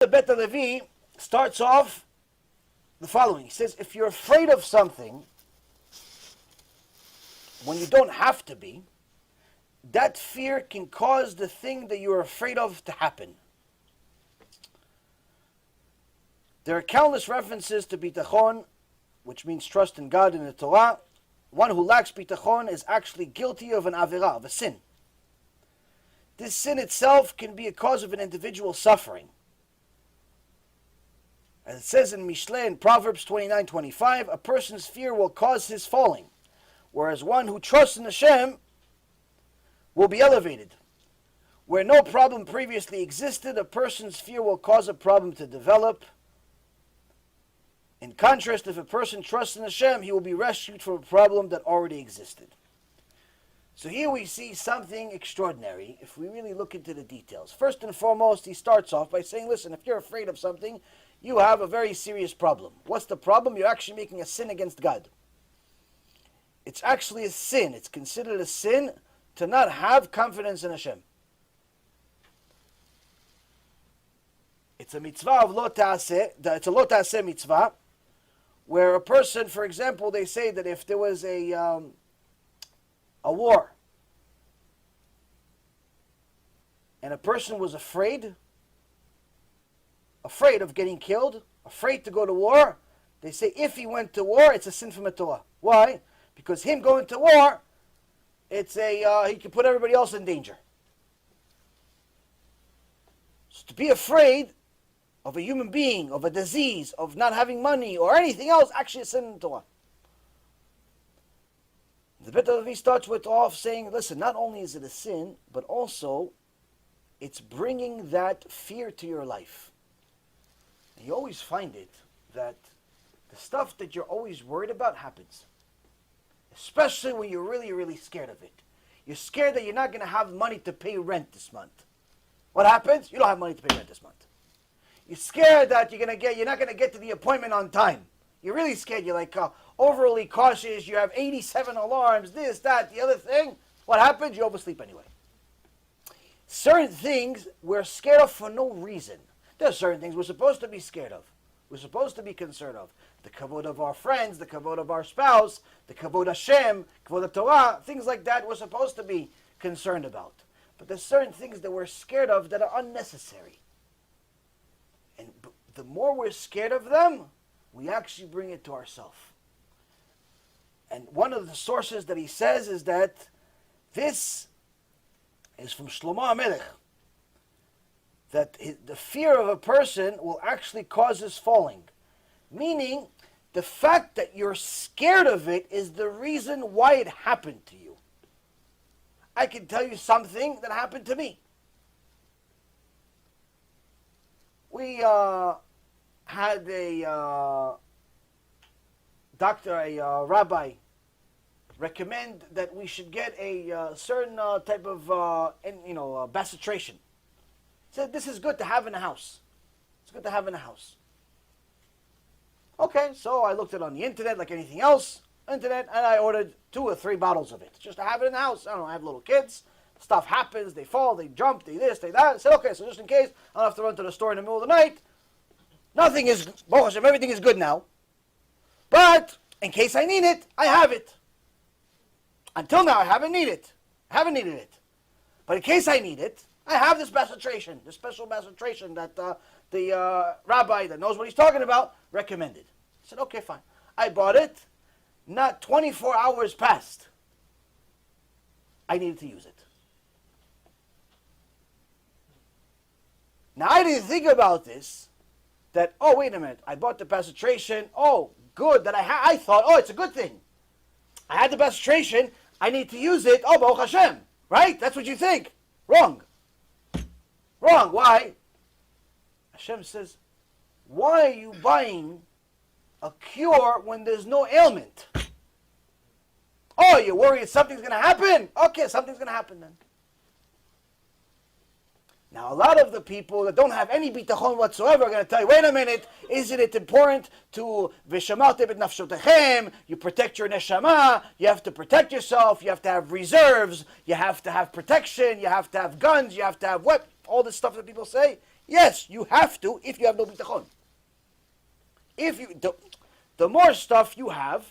the Bet Levi starts off the following. He says, if you're afraid of something when you don't have to be, that fear can cause the thing that you're afraid of to happen. There are countless references to Bitachon, which means trust in God in the Torah. One who lacks Bitachon is actually guilty of an Avirah, of a sin. This sin itself can be a cause of an individual suffering. As it says in Mishle in Proverbs 29:25, a person's fear will cause his falling, whereas one who trusts in Hashem will be elevated. Where no problem previously existed, a person's fear will cause a problem to develop. In contrast, if a person trusts in Hashem, he will be rescued from a problem that already existed. So here we see something extraordinary if we really look into the details. First and foremost, he starts off by saying, listen, if you're afraid of something, you have a very serious problem. What's the problem? You're actually making a sin against God. It's actually a sin. It's considered a sin to not have confidence in Hashem. It's a mitzvah of lo ta'aseh. It's a lo ta'aseh mitzvah, where a person, for example, they say that if there was a war, and a person was afraid of getting killed, afraid to go to war, they say if he went to war, it's a sin from the Torah. Why? Because him going to war, it's he can put everybody else in danger. So to be afraid of a human being, of a disease, of not having money, or anything else, actually a sin in the Torah. The Bet Levi starts with off saying, listen, not only is it a sin, but also it's bringing that fear to your life. And you always find it that the stuff that you're always worried about happens. Especially when you're really, really scared of it. You're scared that you're not going to have money to pay rent this month. What happens? You don't have money to pay rent this month. You're scared that you're not going to get to the appointment on time. You're really scared. You're like overly cautious. You have 87 alarms, this, that, the other thing. What happens? You oversleep anyway. Certain things we're scared of for no reason. There are certain things we're supposed to be scared of. We're supposed to be concerned of. The kavod of our friends, the kavod of our spouse, the kavod Hashem, kavod of Torah, things like that we're supposed to be concerned about. But there's certain things that we're scared of that are unnecessary. And the more we're scared of them, we actually bring it to ourselves. And one of the sources that he says is that this is from Shlomo HaMelech, that the fear of a person will actually cause his falling. Meaning, the fact that you're scared of it is the reason why it happened to you. I can tell you something that happened to me. We had a rabbi recommend that we should get a certain type of bacitration. He said this is good to have in the house. It's good to have in the house. Okay, so I looked it on the internet like anything else, and I ordered 2 or 3 bottles of it just to have it in the house. I don't know, I have little kids. Stuff happens, they fall, they jump, they this, they that. I said, okay, so just in case, I don't have to run to the store in the middle of the night. Nothing is, Baruch Hashem, everything is good now. But, in case I need it, I have it. Until now, I haven't needed it. But in case I need it, I have this bacitration, this special bacitration that the rabbi that knows what he's talking about recommended. I said, okay, fine. I bought it. Not 24 hours passed. I needed to use it. Now, I didn't think about this, that, oh, wait a minute, I bought the bacitration, oh, good, that I thought, oh, it's a good thing. I had the bacitration, I need to use it, oh, Baruch Hashem, right? That's what you think. Wrong. Wrong, why? Hashem says, why are you buying a cure when there's no ailment? Oh, you're worried something's going to happen? Okay, something's going to happen then. Now, a lot of the people that don't have any bitachon whatsoever are going to tell you, wait a minute, isn't it important to v'shamartem et nafshotechem, you protect your neshama, you have to protect yourself, you have to have reserves, you have to have protection, you have to have guns, you have to have what? All this stuff that people say. Yes, you have to if you have no bitachon. If you the more stuff you have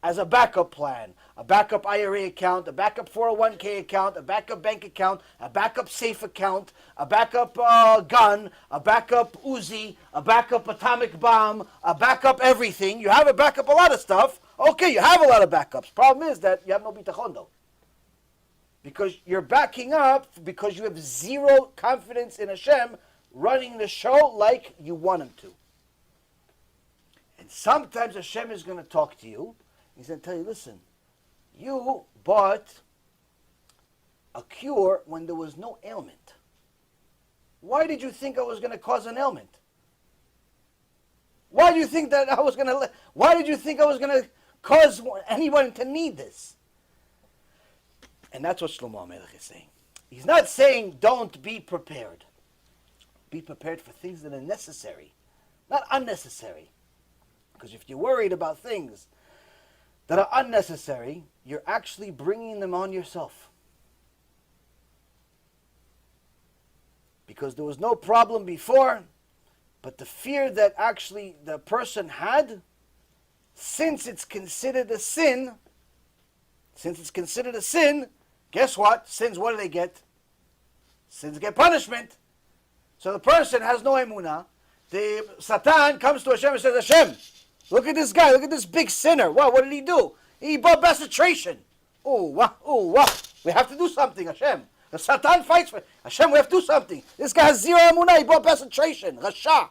as a backup plan, a backup IRA account, a backup 401k account, a backup bank account, a backup safe account, a backup gun, a backup Uzi, a backup atomic bomb, a backup everything. You have a backup a lot of stuff. Okay, you have a lot of backups. Problem is that you have no bitachon though. Because you're backing up because you have zero confidence in Hashem running the show like you want him to. And sometimes Hashem is going to talk to you. He's going to tell you, listen, you bought a cure when there was no ailment. Why did you think I was going to cause an ailment? Why do you think that I was going to? Why did you think I was going to cause anyone to need this? And that's what Shlomo HaMelech is saying. He's not saying don't be prepared. Be prepared for things that are necessary, not unnecessary. Because if you're worried about things that are unnecessary, you're actually bringing them on yourself. Because there was no problem before, but the fear that actually the person had, since it's considered a sin, guess what? Sins, what do they get? Sins get punishment. So the person has no emunah. The Satan comes to Hashem and says, Hashem, look at this guy, look at this big sinner. What did he do? He bought bestration. We have to do something, Hashem. The Satan fights for Hashem, we have to do something. This guy has zero emunah, he bought bestration. Rasha.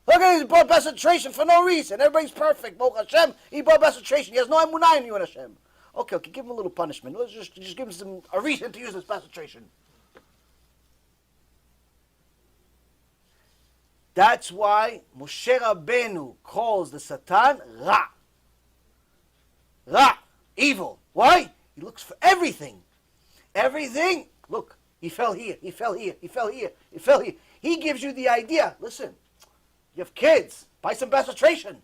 Look at him, he bought bestration for no reason. Everybody's perfect. Hashem, he bought bestration. He has no emunah in you and Hashem. Okay, give him a little punishment. Let's just give him a reason to use this bestration. That's why Moshe Rabbeinu calls the Satan Ra. Ra, evil. Why? He looks for everything. Everything. Look, he fell here, he fell here, he fell here, he fell here. He gives you the idea. Listen, you have kids. Buy some bestration.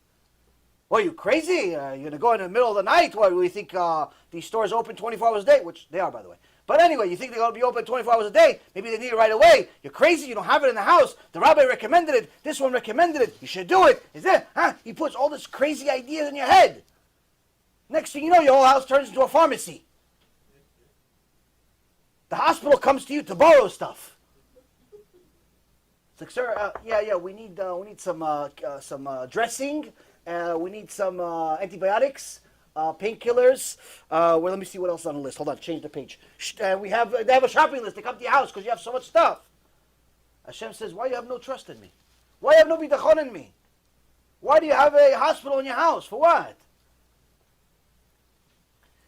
What, are you crazy? You're going to go in the middle of the night? What, do you think these stores open 24 hours a day? Which they are, by the way. But anyway, you think they're going to be open 24 hours a day? Maybe they need it right away. You're crazy. You don't have it in the house. The rabbi recommended it. This one recommended it. You should do it. Is it? Huh? He puts all this crazy ideas in your head. Next thing you know, your whole house turns into a pharmacy. The hospital comes to you to borrow stuff. It's like, sir, we need some dressing. We need some antibiotics, painkillers. Well, let me see what else is on the list. Hold on, change the page. They have a shopping list. They come to your house because you have so much stuff. Hashem says, why you have no trust in me? Why you have no bitachon in me? Why do you have a hospital in your house? For what?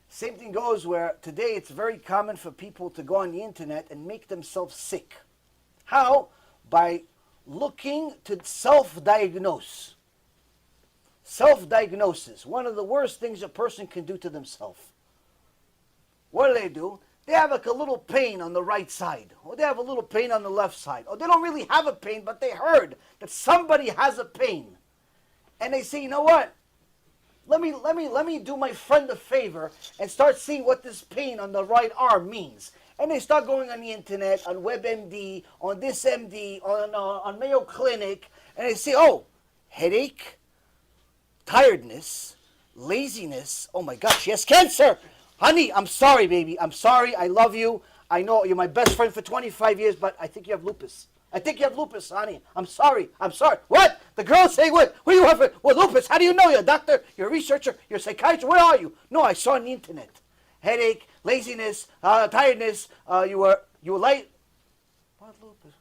Same thing goes where today it's very common for people to go on the internet and make themselves sick. How? By looking to self-diagnose. Self-diagnosis, one of the worst things a person can do to themselves. What do? They have like a little pain on the right side, or they have a little pain on the left side, or they don't really have a pain, but they heard that somebody has a pain. And they say, you know what? Let me do my friend a favor and start seeing what this pain on the right arm means. And they start going on the internet, on WebMD, on this MD, on Mayo Clinic, and they say, oh, headache, tiredness, laziness. Oh my gosh, she has cancer. Honey, I'm sorry, baby. I'm sorry. I love you. I know you're my best friend for 25 years, but I think you have lupus. I think you have lupus, honey. I'm sorry. I'm sorry. What? The girl's saying, what? What do you have? What, lupus? How do you know? You're a doctor? You're a researcher? You're a psychiatrist? Where are you? No, I saw on the internet. Headache, laziness, tiredness. You were late. What lupus?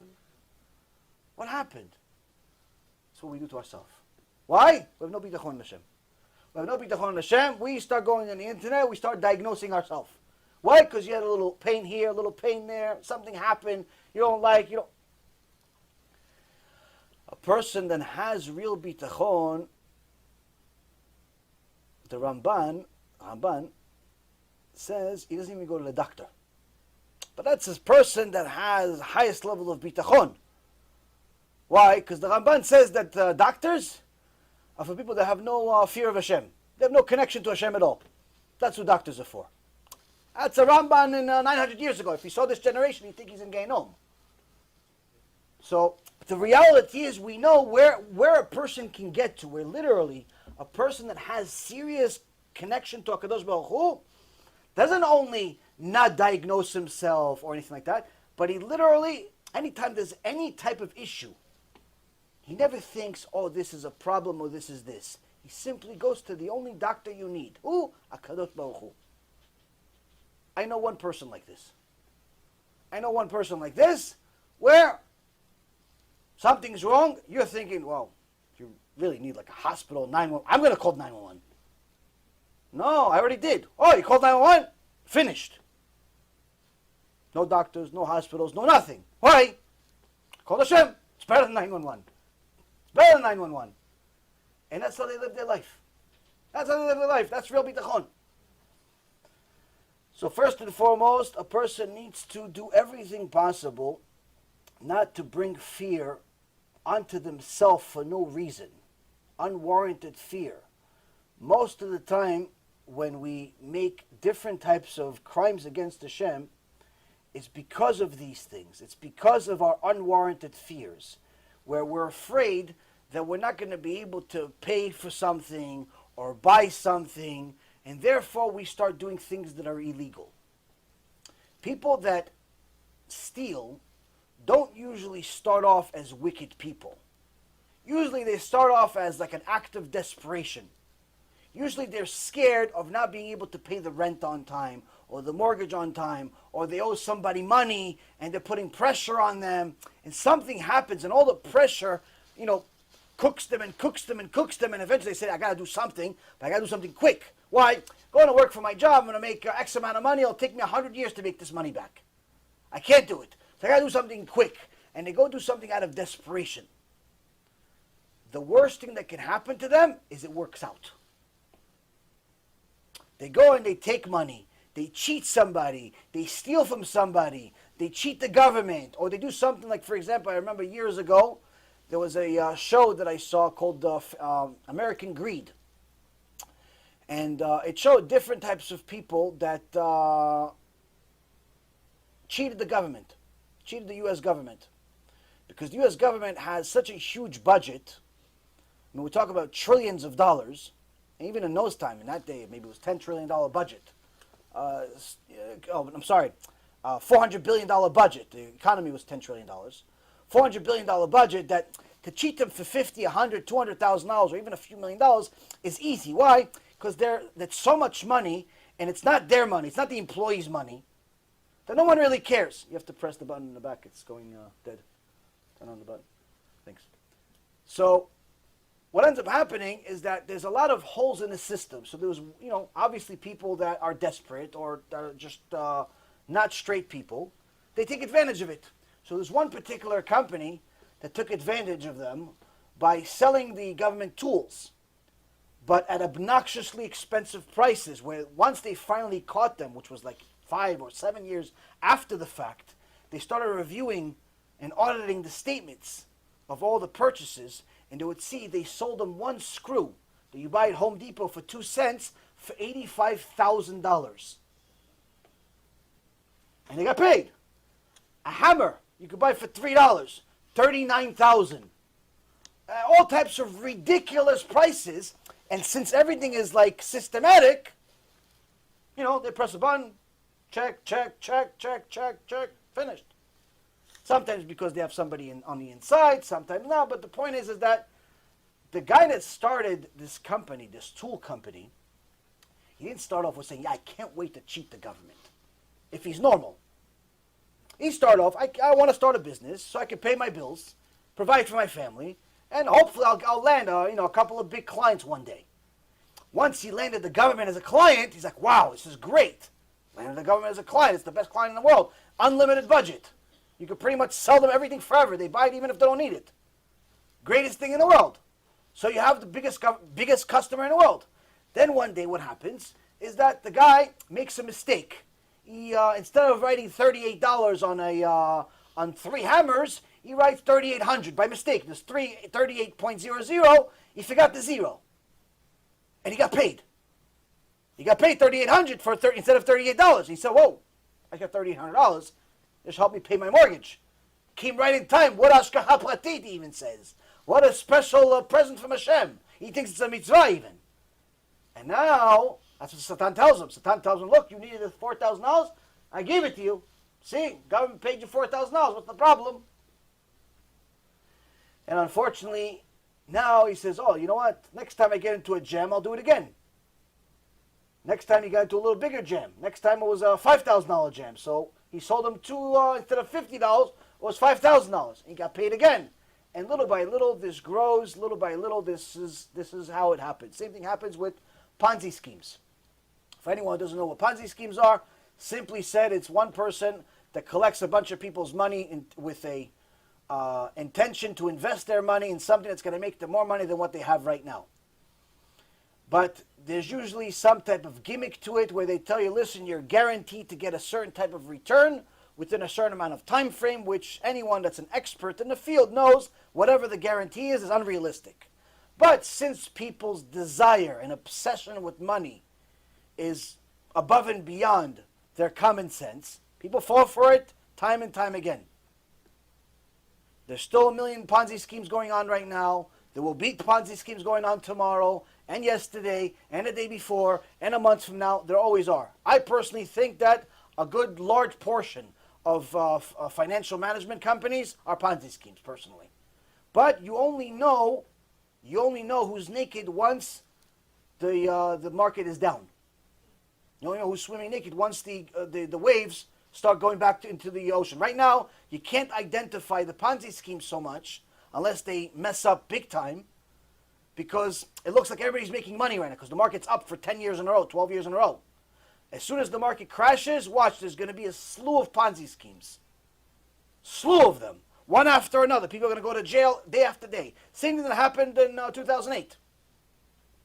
What happened? That's what we do to ourselves. Why? We have no bitachon in Hashem. We have no bitachon in Hashem. We start going on the internet. We start diagnosing ourselves. Why? Because you had a little pain here, a little pain there. Something happened. You don't like. You don't. A person that has real bitachon, the Ramban says he doesn't even go to the doctor. But that's a person that has the highest level of bitachon. Why? Because the Ramban says that doctors are for people that have no fear of Hashem. They have no connection to Hashem at all. That's who doctors are for. That's a Ramban in 900 years ago. If he saw this generation, he'd think he's in Gehenom. So the reality is we know where a person can get to, where literally a person that has serious connection to HaKadosh Baruch Hu doesn't only not diagnose himself or anything like that, but he literally, anytime there's any type of issue, he never thinks, oh, this is a problem or this is this. He simply goes to the only doctor you need. Who? HaKadosh Baruch Hu. I know one person like this. Where something's wrong, you're thinking, well, you really need like a hospital, 911. I'm going to call 911. No, I already did. Oh, you called 911? Finished. No doctors, no hospitals, no nothing. Why? Call Hashem. It's better than 911. It's better than 911. And that's how they live their life. That's real bitachon. So first and foremost, a person needs to do everything possible not to bring fear onto themselves for no reason. Unwarranted fear. Most of the time, when we make different types of crimes against Hashem, it's because of these things. It's because of our unwarranted fears, where we're afraid that we're not going to be able to pay for something or buy something, and therefore we start doing things that are illegal. People that steal don't usually start off as wicked people. Usually they start off as like an act of desperation. Usually they're scared of not being able to pay the rent on time or the mortgage on time, or they owe somebody money and they're putting pressure on them, and something happens and all the pressure, cooks them, and eventually they say, I got to do something, but I got to do something quick. Why? Going to work for my job, I'm going to make X amount of money, it'll take me 100 years to make this money back. I can't do it. So I got to do something quick. And they go do something out of desperation. The worst thing that can happen to them is it works out. They go and they take money. They cheat somebody. They steal from somebody. They cheat the government. Or they do something like, for example, I remember years ago, there was a show that I saw called American Greed. And it showed different types of people that cheated the government. Cheated the U.S. government. Because the U.S. government has such a huge budget. I mean, we talk about trillions of dollars. And even in those time, in that day, maybe it was $10 trillion budget. $400 billion budget. The economy was $10 trillion. $400 billion budget that to cheat them for $50, $100, $200,000 or even a few $1 million is easy. Why? Because that's so much money, and it's not their money. It's not the employees' money. That no one really cares. You have to press the button in the back. It's going dead. Turn on the button. Thanks. So what ends up happening is that there's a lot of holes in the system. So there's, obviously people that are desperate or that are just not straight people. They take advantage of it. So there's one particular company that took advantage of them by selling the government tools, but at obnoxiously expensive prices, where once they finally caught them, which was like 5 or 7 years after the fact, they started reviewing and auditing the statements of all the purchases, and they would see they sold them one screw that you buy at Home Depot for 2 cents for $85,000. And they got paid. A hammer you could buy for $3, $39,000. All types of ridiculous prices, and since everything is like systematic, they press a button, check, finished. Sometimes because they have somebody on the inside, sometimes not. But the point is that the guy that started this company, this tool company, he didn't start off with saying, I can't wait to cheat the government. If he's normal. He started off, I want to start a business so I can pay my bills, provide for my family, and hopefully I'll land a couple of big clients one day. Once he landed the government as a client, he's like, wow, this is great. Landed the government as a client. It's the best client in the world. Unlimited budget. You can pretty much sell them everything forever. They buy it even if they don't need it. Greatest thing in the world. So you have the biggest customer in the world. Then one day what happens is that the guy makes a mistake. He instead of writing $38 on 3 hammers, he writes $3,800 by mistake. There's 38.00. He forgot the zero. And he got paid. He got paid $3,800 instead of $38. He said, whoa, I got $3,800. This helped me pay my mortgage. Came right in time. What Ashkaha Pratit even says. What a special present from Hashem. He thinks it's a mitzvah even. And now, that's what Satan tells him. Satan tells him, look, you needed $4,000. I gave it to you. See, government paid you $4,000. What's the problem? And unfortunately, now he says, oh, you know what? Next time I get into a jam, I'll do it again. Next time he got into a little bigger jam. Next time it was a $5,000 jam. So he sold him two, instead of $50, it was $5,000. He got paid again. And little by little, this grows. Little by little, this is how it happens. Same thing happens with Ponzi schemes. If anyone doesn't know what Ponzi schemes are, simply said, it's one person that collects a bunch of people's money with a intention to invest their money in something that's going to make them more money than what they have right now. But there's usually some type of gimmick to it where they tell you, listen, you're guaranteed to get a certain type of return within a certain amount of time frame, which anyone that's an expert in the field knows whatever the guarantee is unrealistic. But since people's desire and obsession with money is above and beyond their common sense, people fall for it time and time again. There's still a million Ponzi schemes going on right now. There will be Ponzi schemes going on tomorrow and yesterday and the day before and a month from now. There always are. I personally think that a good large portion of financial management companies are Ponzi schemes, personally. But you only know who's naked once the market is down. You only know who's swimming naked once the waves start going back into the ocean. Right now, you can't identify the Ponzi scheme so much unless they mess up big time, because it looks like everybody's making money right now because the market's up for 10 years in a row, 12 years in a row. As soon as the market crashes, watch, there's going to be a slew of Ponzi schemes. Slew of them. One after another. People are going to go to jail day after day. Same thing that happened in 2008.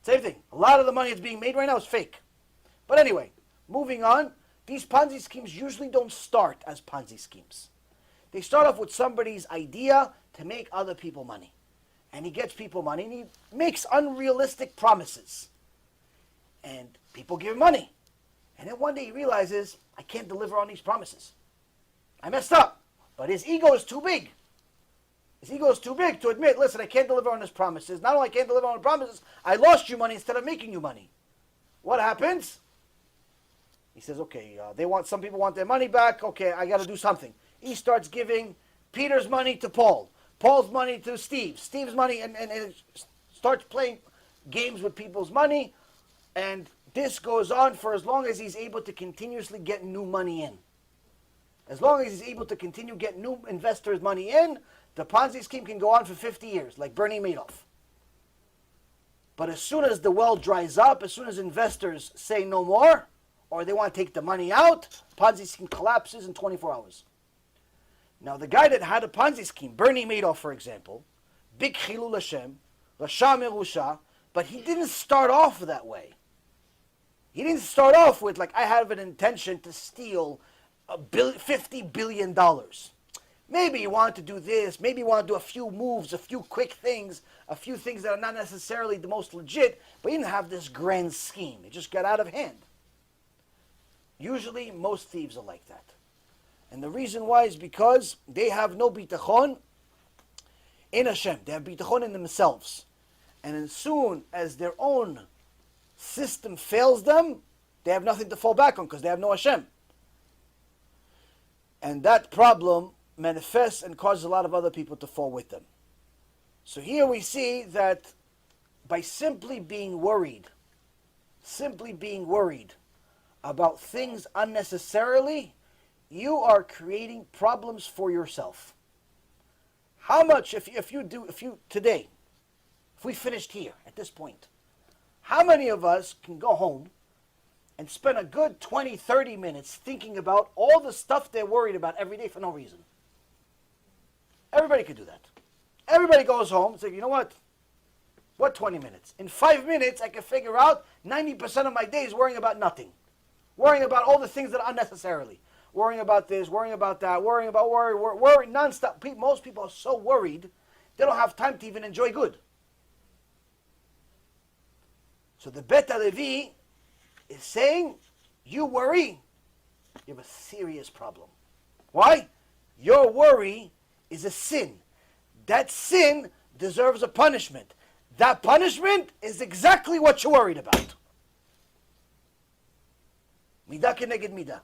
Same thing. A lot of the money that's being made right now is fake. But anyway, moving on. These Ponzi schemes usually don't start as Ponzi schemes. They start off with somebody's idea to make other people money. And he gets people money and he makes unrealistic promises. And people give him money. And then one day he realizes, I can't deliver on these promises. I messed up. But his ego is too big. His ego is too big to admit, listen, I can't deliver on his promises. Not only I can't deliver on the promises, I lost you money instead of making you money. What happens? He says, okay, some people want their money back. Okay, I got to do something. He starts giving Peter's money to Paul. Paul's money to Steve. Steve's money, and starts playing games with people's money. And this goes on for as long as he's able to continuously get new money in. As long as he's able to continue get new investors' money in, the Ponzi scheme can go on for 50 years, like Bernie Madoff. But as soon as the well dries up, as soon as investors say no more, or they want to take the money out, Ponzi scheme collapses in 24 hours. Now, the guy that had a Ponzi scheme, Bernie Madoff, for example, big Chilul Hashem, Rasha Merusha, but he didn't start off that way. He didn't start off with, like, I have an intention to steal $50 billion. Maybe you want to do this, maybe you want to do a few moves, a few quick things, a few things that are not necessarily the most legit, but you didn't have this grand scheme. It just got out of hand. Usually, most thieves are like that. And the reason why is because they have no Bitachon in Hashem. They have Bitachon in themselves. And as soon as their own system fails them, they have nothing to fall back on because they have no Hashem. And that problem manifests and causes a lot of other people to fall with them. So here we see that by simply being worried about things unnecessarily, you are creating problems for yourself. How much, if we finished here at this point, how many of us can go home and spend a good 20, 30 minutes thinking about all the stuff they're worried about every day for no reason? Everybody could do that. Everybody goes home and says, you know what? What 20 minutes? In 5 minutes, I can figure out 90% of my day is worrying about nothing. Worrying about all the things that are unnecessarily. Worrying about this, worrying about that, worrying nonstop. Most people are so worried, they don't have time to even enjoy good. So the Bet HaLevi is saying, you worry, you have a serious problem. Why? Your worry is a sin. That sin deserves a punishment. That punishment is exactly what you're worried about. Midah keneged midah.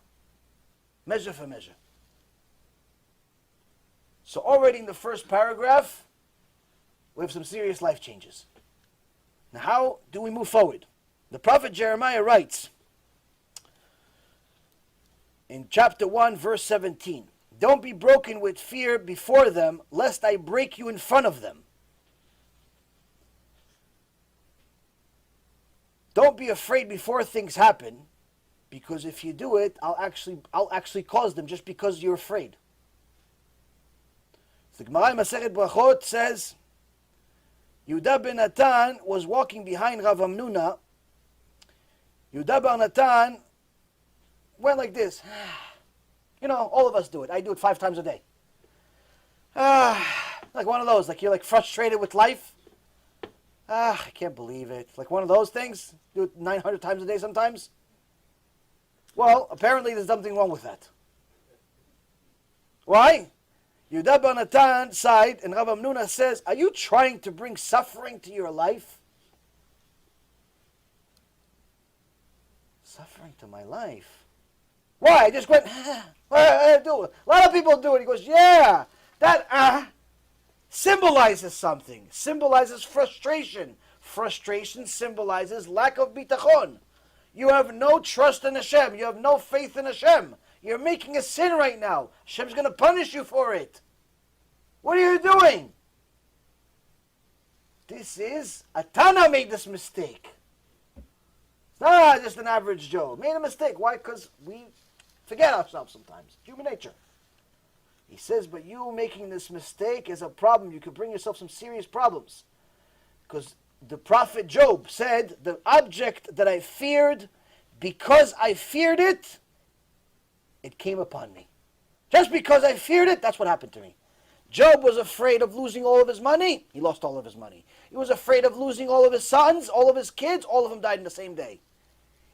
Measure for measure. So already in the first paragraph, we have some serious life changes. Now how do we move forward? The prophet Jeremiah writes in chapter 1, verse 17, "Don't be broken with fear before them, lest I break you in front of them." Don't be afraid before things happen, because if you do it, I'll actually cause them just because you're afraid. The Gemara in Masechet Brachot says, Yehuda ben Natan was walking behind Rav Hamnuna. Yehuda ben Natan went like this. You know, all of us do it. I do it 5 times a day. Like one of those, like you're like frustrated with life. I can't believe it. Like one of those things. Do it 900 times a day sometimes. Well, apparently there's something wrong with that. Why? Yehuda ben Natan sighed, and Rav Hamnuna says, "Are you trying to bring suffering to your life?" Suffering to my life? Why? I just went, I do it. A lot of people do it. He goes, yeah, that symbolizes something. Symbolizes frustration. Frustration symbolizes lack of bitachon. You have no trust in Hashem. You have no faith in Hashem. You're making a sin right now. Hashem's going to punish you for it. What are you doing? This is, a Tana made this mistake. It's not just an average Joe. Made a mistake. Why? Because we forget ourselves sometimes. Human nature. He says, but you making this mistake is a problem. You could bring yourself some serious problems. Because the prophet Job said, the object that I feared, because I feared it, it came upon me. Just because I feared it, that's what happened to me. Job was afraid of losing all of his money. He lost all of his money. He was afraid of losing all of his sons, all of his kids. All of them died in the same day.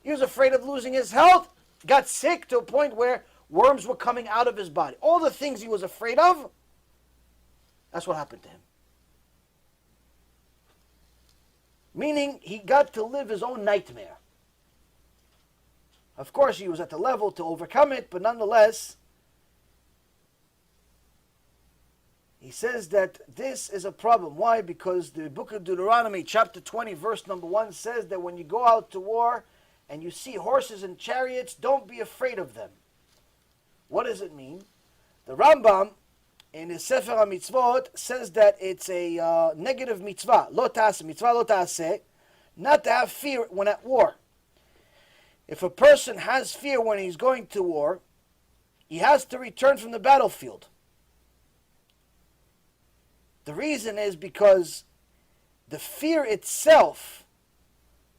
He was afraid of losing his health. Got sick to a point where worms were coming out of his body. All the things he was afraid of, that's what happened to him. Meaning, he got to live his own nightmare. Of course, he was at the level to overcome it, but nonetheless, he says that this is a problem. Why? Because the book of Deuteronomy, chapter 20, verse number 1, says that when you go out to war and you see horses and chariots, don't be afraid of them. What does it mean? The Rambam, in his Sefer HaMitzvot, says that it's a negative mitzvah. Lo ta'aseh, mitzvah lo ta'aseh, not to have fear when at war. If a person has fear when he's going to war, he has to return from the battlefield. The reason is because the fear itself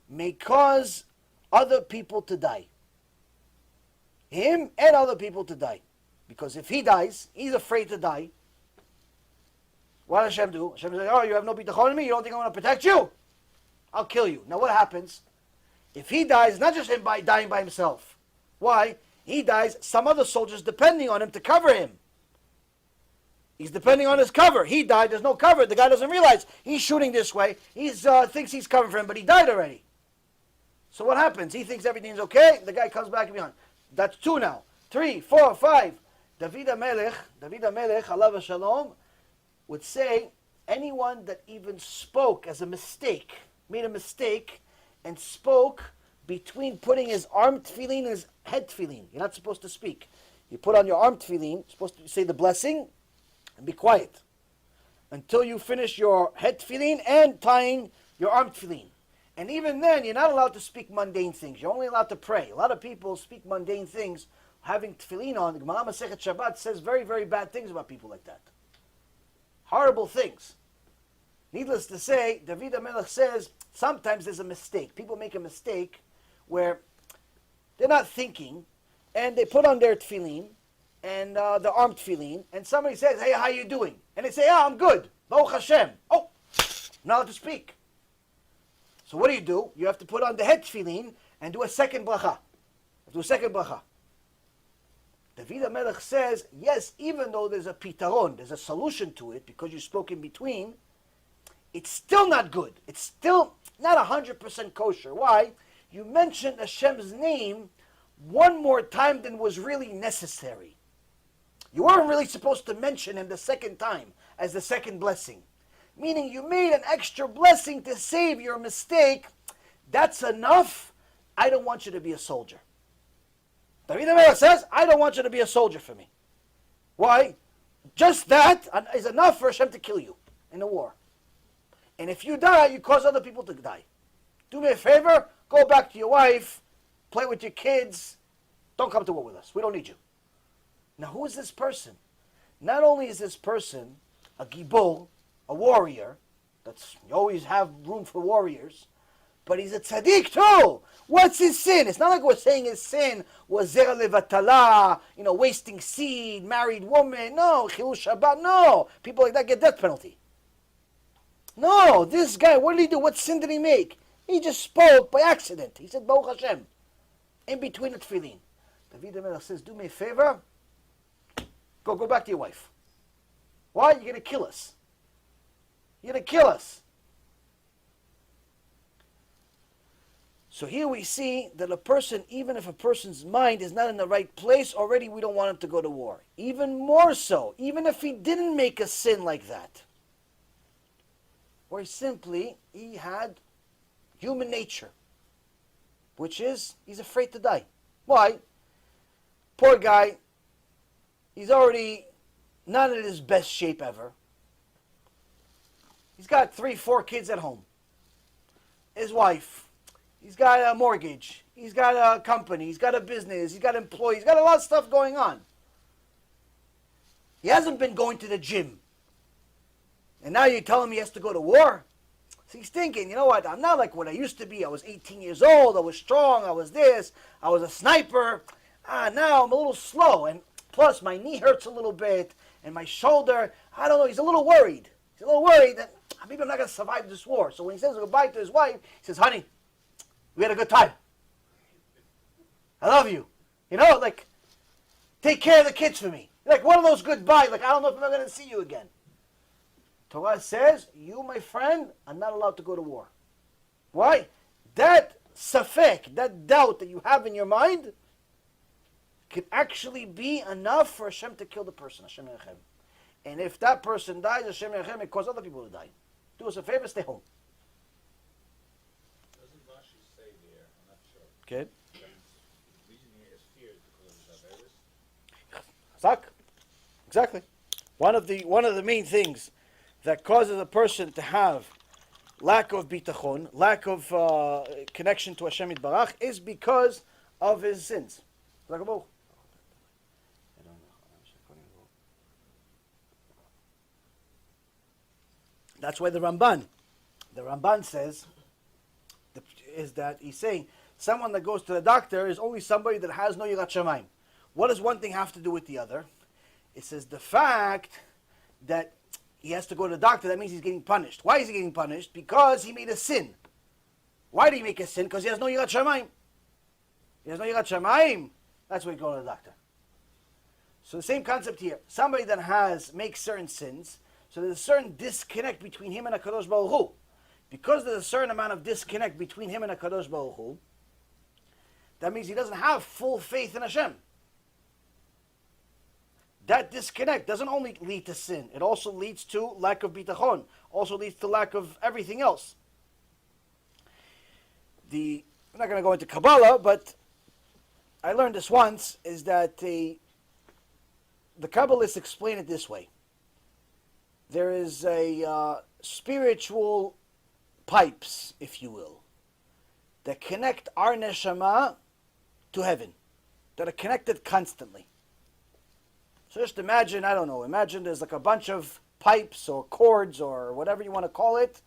may cause other people to die. Him and other people to die. Because if he dies, he's afraid to die. What does Hashem do? Hashem says, oh, you have no bitachon in me? You don't think I'm going to protect you? I'll kill you. Now what happens? If he dies, it's not just him dying by himself. Why? He dies, some other soldiers depending on him to cover him. He's depending on his cover. He died, there's no cover. The guy doesn't realize he's shooting this way. He thinks he's covering for him, but he died already. So what happens? He thinks everything's okay. The guy comes back behind. That's 2 now. 3, 4, 5. David HaMelech, alav shalom, would say anyone that even spoke as a mistake, made a mistake, and spoke between putting his arm tefillin and his head tefillin. You're not supposed to speak. You put on your arm tefillin, you're supposed to say the blessing, and be quiet until you finish your head tefillin and tying your arm tefillin. And even then, you're not allowed to speak mundane things. You're only allowed to pray. A lot of people speak mundane things, having tefillin on. The Gemara Masechet Shabbat says very, very bad things about people like that. Horrible things. Needless to say, David HaMelech says sometimes there's a mistake. People make a mistake where they're not thinking, and they put on their tefillin, and the arm tefillin, and somebody says, hey, how you doing? And they say, yeah, I'm good. Baruch Hashem. Oh, I'm not allowed to speak. So what do? You have to put on the head tefillin and do a second bracha. Do a second bracha. David HaMelech says, yes, even though there's a pitaron, there's a solution to it, because you spoke in between, it's still not good. It's still not 100% kosher. Why? You mentioned Hashem's name one more time than was really necessary. You weren't really supposed to mention him the second time as the second blessing. Meaning you made an extra blessing to save your mistake. That's enough. I don't want you to be a soldier. David HaMelech says, I don't want you to be a soldier for me. Why? Just that is enough for Hashem to kill you in the war. And if you die, you cause other people to die. Do me a favor, go back to your wife, play with your kids. Don't come to war with us. We don't need you. Now, who is this person? Not only is this person a gibor, a warrior, you always have room for warriors, but he's a tzaddik too. What's his sin? It's not like we're saying his sin was zera levatala, wasting seed, married woman. No, chilul Shabbat. No, people like that get death penalty. No, this guy, what did he do? What sin did he make? He just spoke by accident. He said, Baruch Hashem, in between the tefillin. David HaMelech says, do me a favor, go back to your wife. Why? You're going to kill us. You're going to kill us. So here we see that a person, even if a person's mind is not in the right place, already we don't want him to go to war. Even more so, even if he didn't make a sin like that. Or simply, he had human nature, which is, he's afraid to die. Why? Poor guy, he's already not in his best shape ever. He's got 3-4 kids at home. His wife. He's got a mortgage. He's got a company. He's got a business. He's got employees. He's got a lot of stuff going on. He hasn't been going to the gym. And now you're telling me he has to go to war? So he's thinking, you know what, I'm not like what I used to be. I was 18 years old. I was strong. I was this. I was a sniper. Now I'm a little slow. And plus my knee hurts a little bit. And my shoulder, I don't know, he's a little worried. He's a little worried that maybe I'm not going to survive this war. So when he says goodbye to his wife, he says, honey, we had a good time. I love you. Take care of the kids for me. Like one of those goodbyes, I don't know if I'm ever going to see you again. Torah says, you, my friend, are not allowed to go to war. Why? That safek, that doubt that you have in your mind, can actually be enough for Hashem to kill the person. Hashem Yachem. And if that person dies, Hashem Yachem, it causes other people to die. Do us a favor, stay home. Doesn't Rashi say there, I'm not sure. Okay. The reason here is fear is because of his Averis? Zak. Exactly. One of the main things that causes a person to have lack of bitachon, lack of connection to Hashem Yitbarach, is because of his sins. That's why the Ramban says, is that he's saying, someone that goes to the doctor is only somebody that has no Yirat Shamayim. What does one thing have to do with the other? It says the fact that he has to go to the doctor, that means he's getting punished. Why is he getting punished? Because he made a sin. Why did he make a sin? Because he has no Yirat Shamayim. He has no Yirat Shamayim. That's why he's going to the doctor. So the same concept here. Somebody that makes certain sins, so there's a certain disconnect between him and HaKadosh Baruch Hu. Because there's a certain amount of disconnect between him and HaKadosh Baruch Hu, that means he doesn't have full faith in Hashem. That disconnect doesn't only lead to sin, it also leads to lack of bitachon, also leads to lack of everything else. I'm not going to go into Kabbalah, but I learned this once, is that the Kabbalists explain it this way. There is a spiritual pipes, if you will, that connect our neshama to heaven, that are connected constantly. So just imagine there's like a bunch of pipes or cords or whatever you want to call it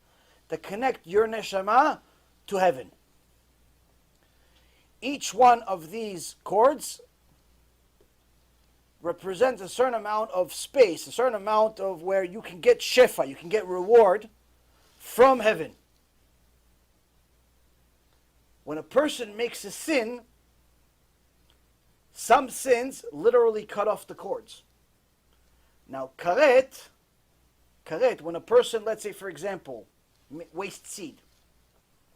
that connect your neshama to heaven. Each one of these cords represents a certain amount of space, a certain amount of where you can get shefa, you can get reward from heaven. When a person makes a sin, Some sins literally cut off the cords. Now, karet, when a person, let's say for example, wastes seed,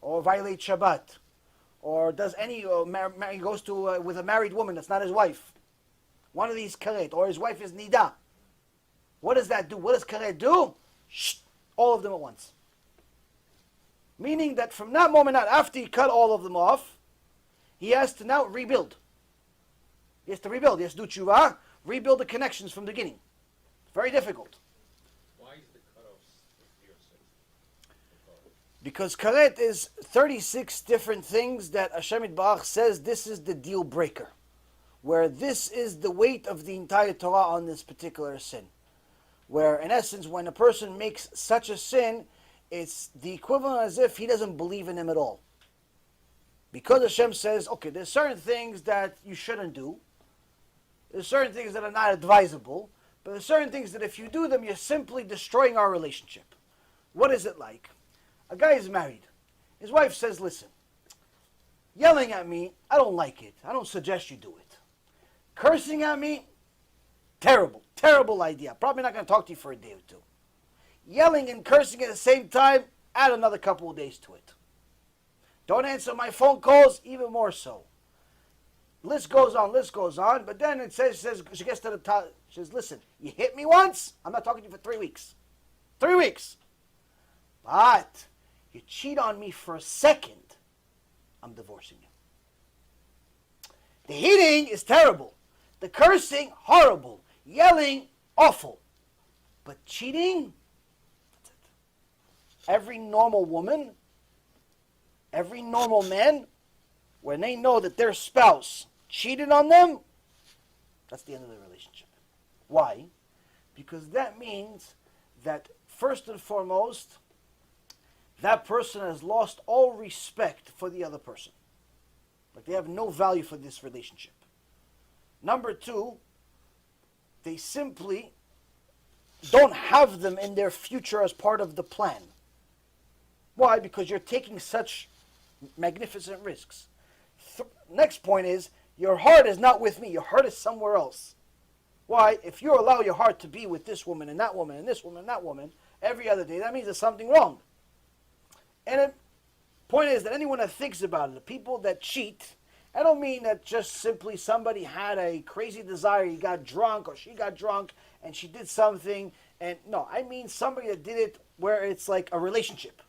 or violates Shabbat, or does any, goes to with a married woman that's not his wife, one of these karet, or his wife is nida. What does that do? What does karet do? Shh, all of them at once. Meaning that from that moment on, after he cut all of them off, he has to now rebuild. He has to rebuild. He has to do tshuva, rebuild the connections from the beginning. It's very difficult. Why is the cutoff 50 or 60? Because karet is 36 different things that Hashem Yitbarach says this is the deal breaker. Where this is the weight of the entire Torah on this particular sin. Where in essence, when a person makes such a sin, it's the equivalent as if he doesn't believe in him at all. Because Hashem says, okay, there's certain things that you shouldn't do. There's certain things that are not advisable. But there's certain things that if you do them, you're simply destroying our relationship. What is it like? A guy is married. His wife says, listen, yelling at me, I don't like it. I don't suggest you do it. Cursing at me, terrible, terrible idea. Probably not going to talk to you for a day or two. Yelling and cursing at the same time, add another couple of days to it. Don't answer my phone calls, even more so. List goes on, but then it says she gets to the top, she says, listen, you hit me once, I'm not talking to you for 3 weeks. 3 weeks. But you cheat on me for a second, I'm divorcing you. The hitting is terrible. The cursing, horrible. Yelling, awful. But cheating, that's it. Every normal woman, every normal man, when they know that their spouse cheated on them, that's the end of the relationship. Why? Because that means that first and foremost, that person has lost all respect for the other person. Like they have no value for this relationship. Number two, they simply don't have them in their future as part of the plan. Why? Because you're taking such magnificent risks. Next point is, your heart is not with me. Your heart is somewhere else. Why? If you allow your heart to be with this woman and that woman and this woman and that woman every other day, that means there's something wrong. And the point is that anyone that thinks about it, the people that cheat, I don't mean that just simply somebody had a crazy desire, he got drunk or she got drunk and she did something. And no, I mean somebody that did it where it's like a relationship.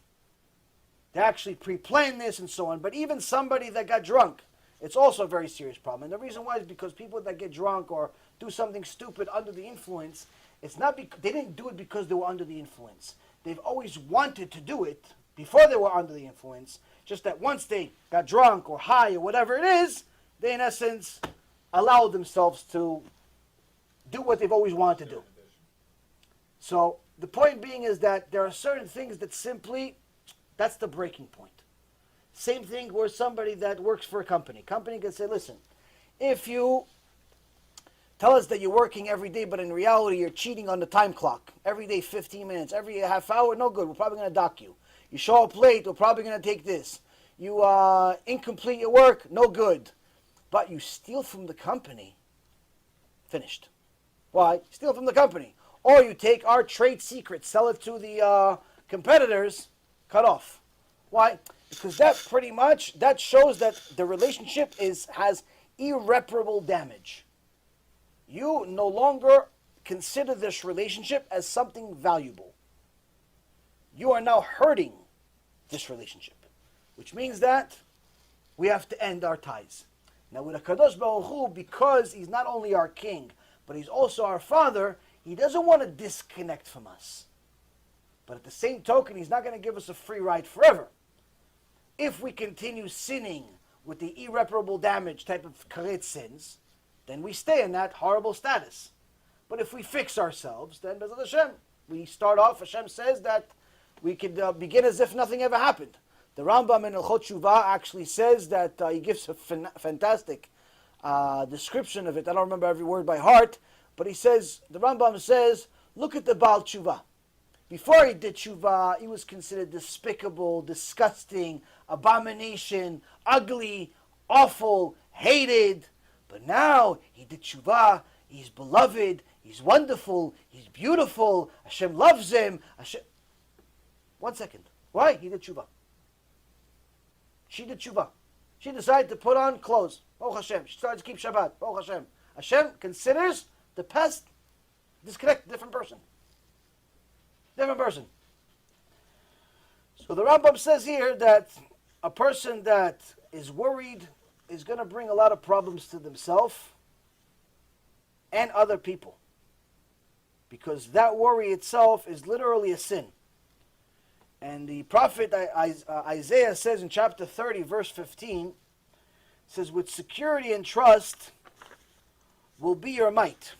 They actually pre-planned this and so on. But even somebody that got drunk, it's also a very serious problem. And the reason why is because people that get drunk or do something stupid under the influence, it's not they didn't do it because they were under the influence. They've always wanted to do it before they were under the influence. Just that once they got drunk or high or whatever it is, they in essence allowed themselves to do what they've always wanted to do. So the point being is that there are certain things that simply, that's the breaking point. Same thing where somebody that works for a company. Company can say, listen, if you tell us that you're working every day, but in reality you're cheating on the time clock. Every day 15 minutes, every half hour, no good. We're probably going to dock you. You show up late, we're probably going to take this. You incomplete your work, no good. But you steal from the company, finished. Why? Steal from the company. Or you take our trade secrets, sell it to the competitors, cut off. Why? Because that pretty much, that shows that the relationship has irreparable damage. You no longer consider this relationship as something valuable. You are now hurting this relationship, which means that we have to end our ties. Now with HaKadosh Baruch Hu, because he's not only our king, but he's also our father, he doesn't want to disconnect from us. But at the same token, he's not going to give us a free ride forever. If we continue sinning with the irreparable damage type of karet sins, then we stay in that horrible status. But if we fix ourselves, then B'ezrat Hashem, we start off, Hashem says that we could begin as if nothing ever happened. The Rambam in Hilchot Shuvah actually says that he gives a fantastic description of it. I don't remember every word by heart, but he says, the Rambam says, look at the Baal Tshuva. Before he did Tshuva, he was considered despicable, disgusting, abomination, ugly, awful, hated. But now he did tshuva, he's beloved, he's wonderful, he's beautiful, Hashem loves him. Hashem... 1 second. Why? He did tshuva. She did tshuva. She decided to put on clothes. Oh Hashem. She started to keep Shabbat. Oh Hashem. Hashem considers the past disconnect, different person. Different person. So the Rambam says here that a person that is worried is going to bring a lot of problems to themselves and other people. Because that worry itself is literally a sin. And the prophet Isaiah says in chapter 30, verse 15, says, with security and trust will be your might.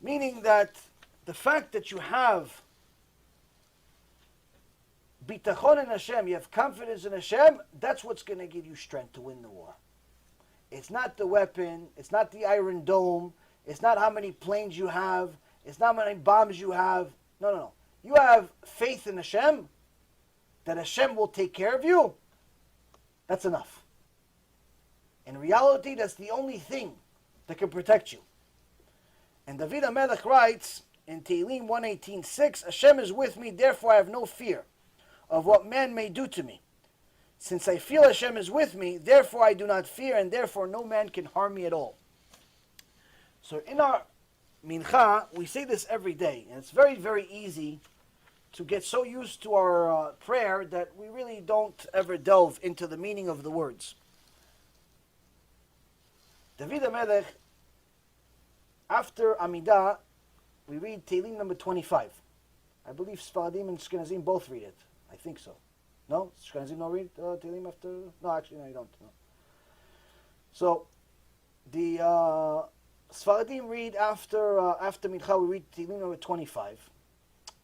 Meaning that the fact that you have Bitachon in Hashem, you have confidence in Hashem, that's what's going to give you strength to win the war. It's not the weapon, it's not the Iron Dome, it's not how many planes you have, it's not how many bombs you have. No. You have faith in Hashem, that Hashem will take care of you. That's enough. In reality, that's the only thing that can protect you. And David HaMelech writes in Tehillim 118:6, Hashem is with me, therefore I have no fear of what man may do to me. Since I feel Hashem is with me, therefore I do not fear, and therefore no man can harm me at all. So in our mincha, we say this every day, and it's very, very easy to get so used to our prayer that we really don't ever delve into the meaning of the words. David HaMelech, after Amidah, we read Tehillim number 25. I believe Sfaradim and Ashkenazim both read it. I think so. No? Ashkenazim don't read Tehillim after? No, actually, no, you don't. No. So, the Sfaradim read after Mincha, we read Tehillim number 25.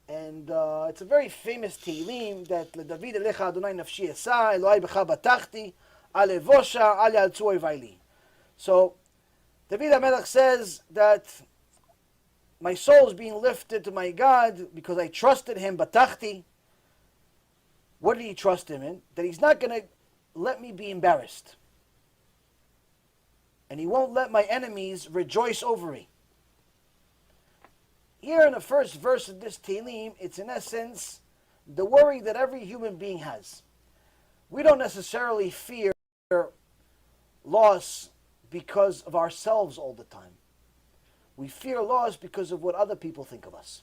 And it's a very famous Tehillim that David Elecha Adonai Nafshi Esa, Eloi Becha Batachti, Ale Vosha, Ale Al Tzuoi Vaili. So, David HaMelech says that my soul is being lifted to my God because I trusted him, Batachti. What did he trust him in? That he's not going to let me be embarrassed. And he won't let my enemies rejoice over me. Here in the first verse of this Tehillim, it's in essence the worry that every human being has. We don't necessarily fear loss because of ourselves all the time. We fear loss because of what other people think of us.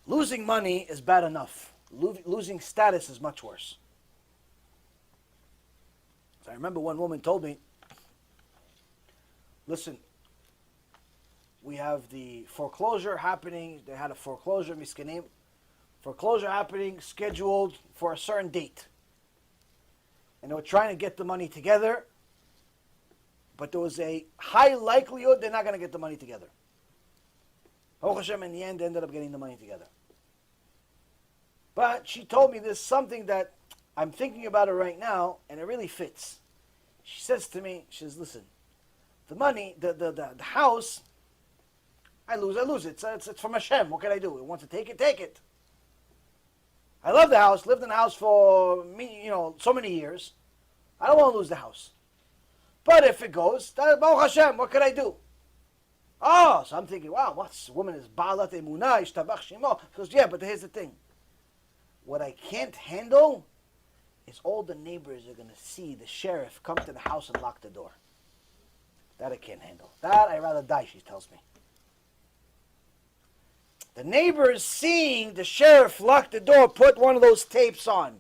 Losing money is bad enough. Losing status is much worse. So I remember one woman told me, listen, we have the foreclosure happening. They had a foreclosure, miskanim. Foreclosure happening, scheduled for a certain date. And they were trying to get the money together, but there was a high likelihood they're not going to get the money together. Baruch Hashem, in the end, they ended up getting the money together. But she told me there's something that I'm thinking about it right now, and it really fits. She says to me, she says, listen, the money, the house, I lose it. It's from Hashem. What can I do? It wants to take it, take it. I love the house, lived in the house for so many years. I don't want to lose the house. But if it goes, Baruch Hashem, what can I do? Oh, so I'm thinking, wow, what's woman is Ba'alat Emunah, Ishtabach Shemo. She goes, yeah, but here's the thing. What I can't handle is all the neighbors are going to see the sheriff come to the house and lock the door. That I can't handle. That I'd rather die, she tells me. The neighbors seeing the sheriff lock the door, put one of those tapes on.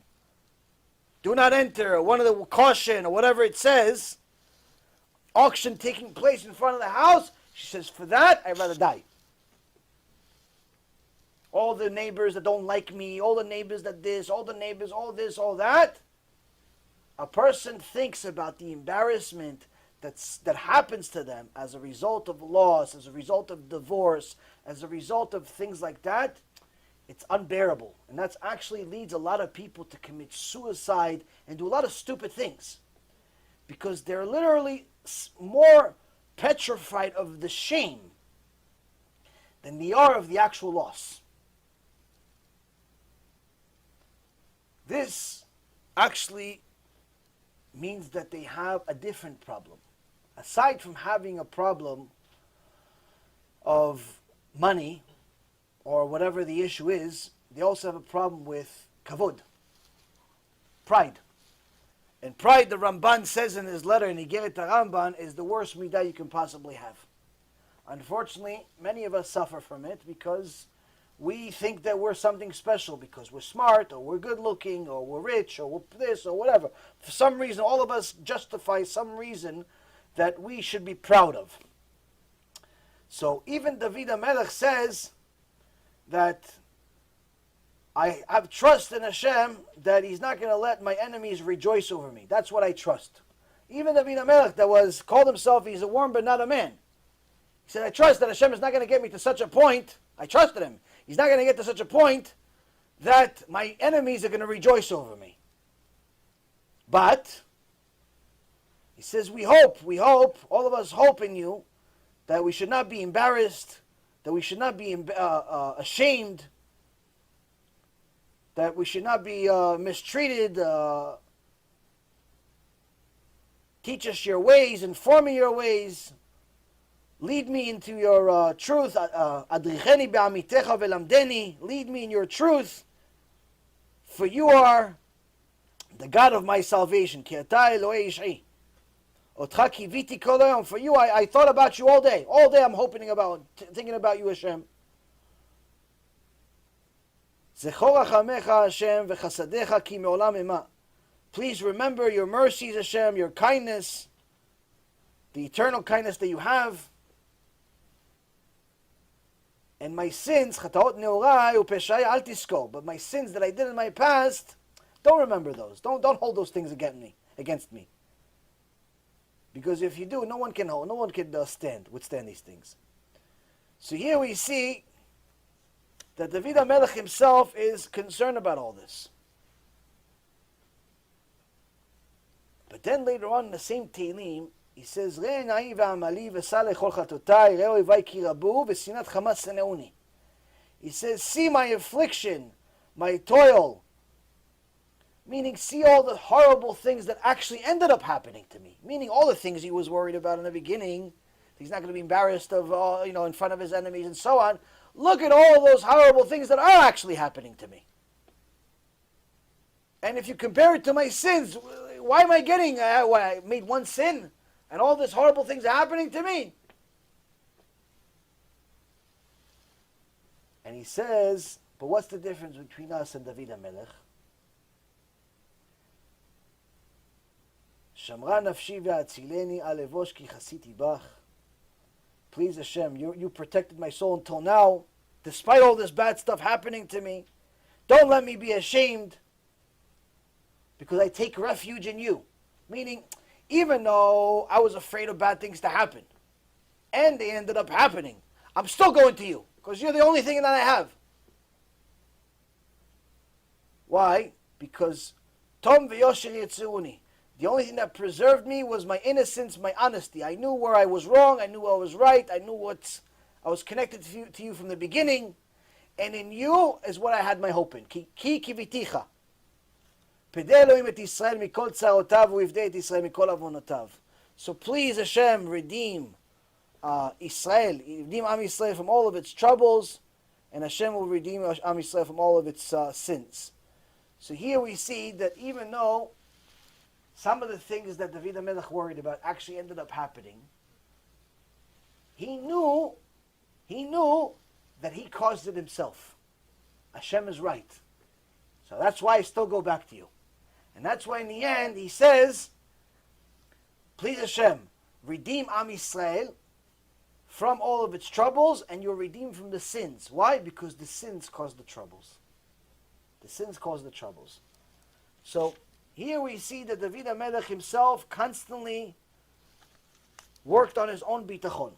Do not enter, one of the caution, or whatever it says. Auction taking place in front of the house. She says, for that, I'd rather die. All the neighbors that don't like me, all the neighbors that this, all the neighbors, all this, all that. A person thinks about the embarrassment that happens to them as a result of loss, as a result of divorce, as a result of things like that. It's unbearable. And that actually leads a lot of people to commit suicide and do a lot of stupid things. Because they're literally more petrified of the shame than they are of the actual loss. This actually means that they have a different problem. Aside from having a problem of money or whatever the issue is, they also have a problem with kavod, pride. And pride, the Ramban says in his letter, and he gave it to Ramban, is the worst midah you can possibly have. Unfortunately, many of us suffer from it because we think that we're something special because we're smart, or we're good looking, or we're rich, or we're this, or whatever. For some reason, all of us justify some reason that we should be proud of. So even David HaMelech says that I have trust in Hashem that He's not going to let my enemies rejoice over me. That's what I trust. Even David HaMelech, that was called himself, he's a worm but not a man. He said, I trust that Hashem is not going to get me to such a point. I trusted Him. He's not going to get to such a point that my enemies are going to rejoice over me. But he says, we hope, all of us hope in you that we should not be embarrassed, that we should not be ashamed, that we should not be mistreated. Teach us your ways, inform me your ways, lead me into your truth. Adricheni be'amitecha ve'lamdeni. Lead me in your truth, for you are the God of my salvation. Ki ata Elohei ish'i. Otcha kiviti kol hayom. For you, I thought about you all day. All day I'm thinking about you, Hashem. Zechor rachamecha Hashem v'chasadecha ki me'olam ema. Please remember your mercies, Hashem, your kindness, the eternal kindness that you have. And my sins, chataot neorai upeshai al tiskor. But my sins that I did in my past, don't remember those. Don't hold those things against me. Because if you do, no one can withstand these things. So here we see that David HaMelech himself is concerned about all this. But then later on in the same Tehillim, he says, he says, see my affliction, my toil. Meaning, see all the horrible things that actually ended up happening to me. Meaning, all the things he was worried about in the beginning. He's not going to be embarrassed of, in front of his enemies and so on. Look at all those horrible things that are actually happening to me. And if you compare it to my sins, why am I getting, I made one sin and all these horrible things are happening to me? And he says, but what's the difference between us and David HaMelech? Shamra nafshi ve'atzileni alevosh ki chasiti bach. Please Hashem, you protected my soul until now, despite all this bad stuff happening to me. Don't let me be ashamed, because I take refuge in you. Meaning, even though I was afraid of bad things to happen, and they ended up happening, I'm still going to you, because you're the only thing that I have. Why? Because Tom v'yosher yitzuruni. The only thing that preserved me was my innocence, my honesty. I knew where I was wrong, I knew where I was right, I knew I was connected to you from the beginning, and in you is what I had my hope in. Ki kiviticha. So please Hashem, redeem Israel, redeem Am Yisrael from all of its troubles, and Hashem will redeem Am Yisrael from all of its sins. So here we see that even though some of the things that David HaMelech worried about actually ended up happening, he knew that he caused it himself. Hashem is right. So that's why I still go back to you. And that's why in the end he says, please Hashem, redeem Am Yisrael from all of its troubles, and you're redeemed from the sins. Why? Because the sins caused the troubles. The sins caused the troubles. So here we see that David HaMelech himself constantly worked on his own bitachon.